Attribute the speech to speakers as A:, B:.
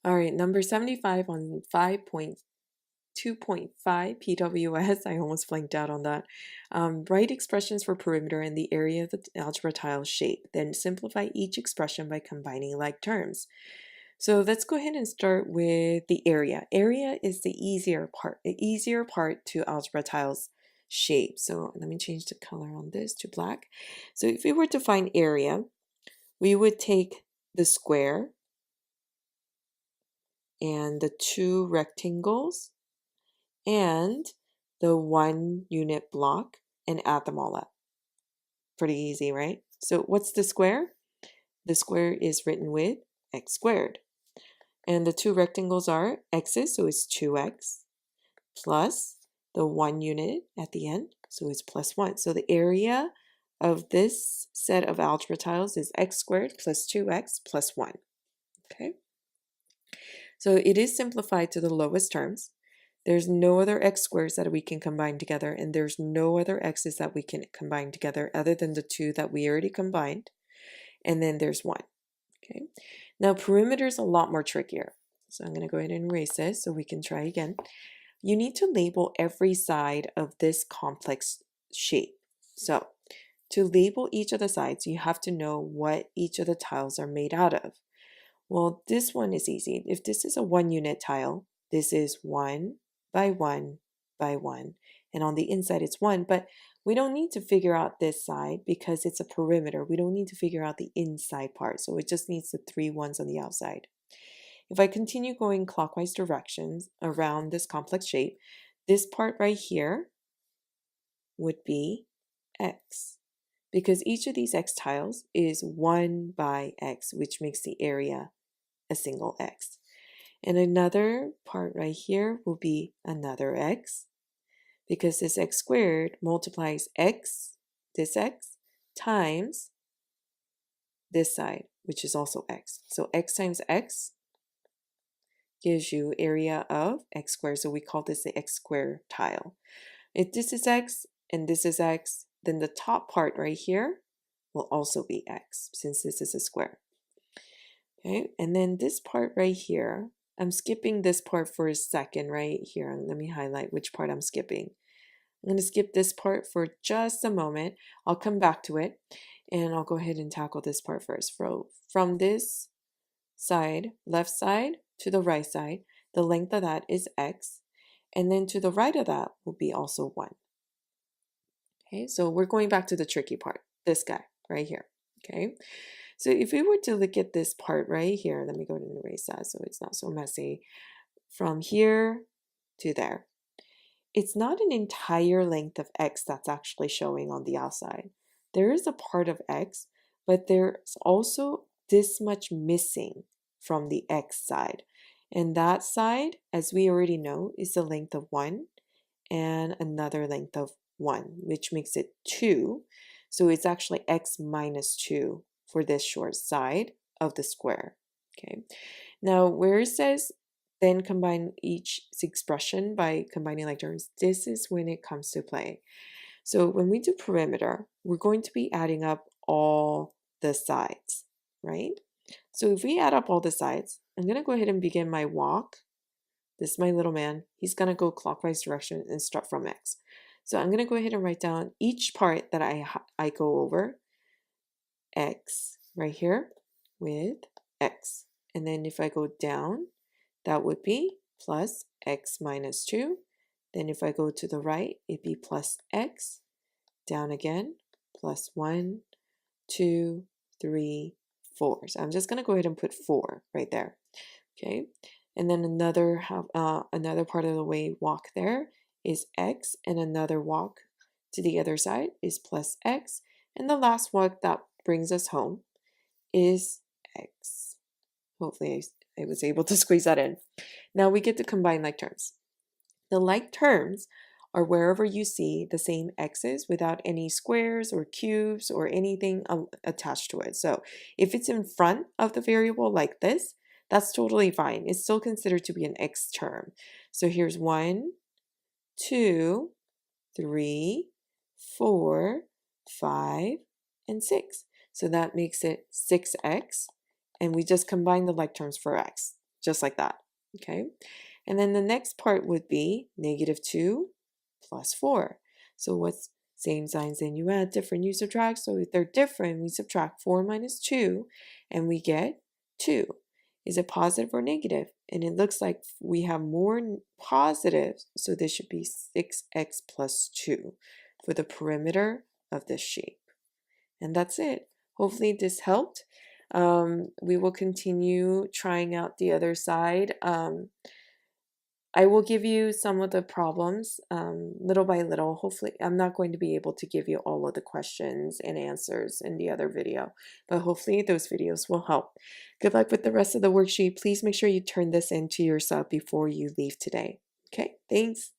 A: All right, number 75 on 5.2.5 PWS. I almost blanked out on that. Write expressions for perimeter in the area of the algebra tile shape. Then simplify each expression by combining like terms. So let's go ahead and start with the area. Area is the easier part to algebra tiles shape. So let me change the color on this to black. So if we were to find area, we would take the square and the two rectangles and the 1 unit block and add them all up. Pretty easy, right? So what's the square? The square is written with x squared. And the two rectangles are x's, so it's 2x, plus the 1 unit at the end, so it's plus 1. So the area of this set of algebra tiles is x squared plus 2x plus 1. Okay? So it is simplified to the lowest terms. There's no other x squares that we can combine together, and there's no other x's that we can combine together other than the two that we already combined, and then there's 1. Okay. Now perimeter is a lot more trickier. So I'm going to go ahead and erase this so we can try again. You need to label every side of this complex shape. So to label each of the sides, you have to know what each of the tiles are made out of. Well, this one is easy. If this is a 1 unit tile, this is 1 by 1 by 1. And on the inside it's 1, but we don't need to figure out this side because it's a perimeter. We don't need to figure out the inside part. So it just needs the 3 ones on the outside. If I continue going clockwise directions around this complex shape, this part right here would be x, because each of these x tiles is 1 by x, which makes the area a single x. And another part right here will be another x, because this x squared multiplies x, this x, times this side, which is also x. So x times x gives you area of x squared. So we call this the x squared tile. If this is x and this is x, then the top part right here will also be x, since this is a square. Okay, and then this part right here, I'm skipping this part for a second right here. Let me highlight which part I'm skipping. I'm going to skip this part for just a moment. I'll come back to it, and I'll go ahead and tackle this part first. From this side, left side to the right side, the length of that is x, and then to the right of that will be also 1. Okay, so we're going back to the tricky part, this guy right here. Okay, so if we were to look at this part right here, let me go ahead and erase that so it's not so messy. From here to there, it's not an entire length of x that's actually showing on the outside. There is a part of x, but there's also this much missing from the x side. And that side, as we already know, is the length of 1 and another length of 1, which makes it 2. So it's actually x minus 2 for this short side of the square. Okay. Now, where it says then combine each expression by combining like terms, this is when it comes to play. So when we do perimeter, we're going to be adding up all the sides, right? So if we add up all the sides, I'm going to go ahead and begin my walk. This is my little man. He's going to go clockwise direction and start from x. So I'm going to go ahead and write down each part that I go over, x right here with x. And then if I go down, that would be plus x minus 2. Then if I go to the right, it'd be plus x. Down again, plus 1, 2, 3, 4. So I'm just going to go ahead and put 4 right there. Okay. And then another part of the way walk there is x, and another walk to the other side is plus x. And the last walk that brings us home is x. Hopefully I was able to squeeze that in. Now we get to combine like terms. The like terms are wherever you see the same x's without any squares or cubes or anything attached to it. So if it's in front of the variable like this, that's totally fine. It's still considered to be an x term. So here's 1, 2, 3, 4, 5, and 6. So that makes it 6x. And we just combine the like terms for x. just like that, okay? And then the next part would be -2 plus 4. So what's same signs, then you add, different, you subtract. So if they're different, we subtract 4 minus 2, and we get 2. Is it positive or negative? And it looks like we have more positives, so this should be 6x plus 2 for the perimeter of this shape. And that's it. Hopefully this helped. We will continue trying out the other side. I will give you some of the problems little by little. Hopefully, I'm not going to be able to give you all of the questions and answers in the other video, but hopefully those videos will help. Good luck with the rest of the worksheet. Please make sure you turn this into yourself before you leave today. Okay, thanks.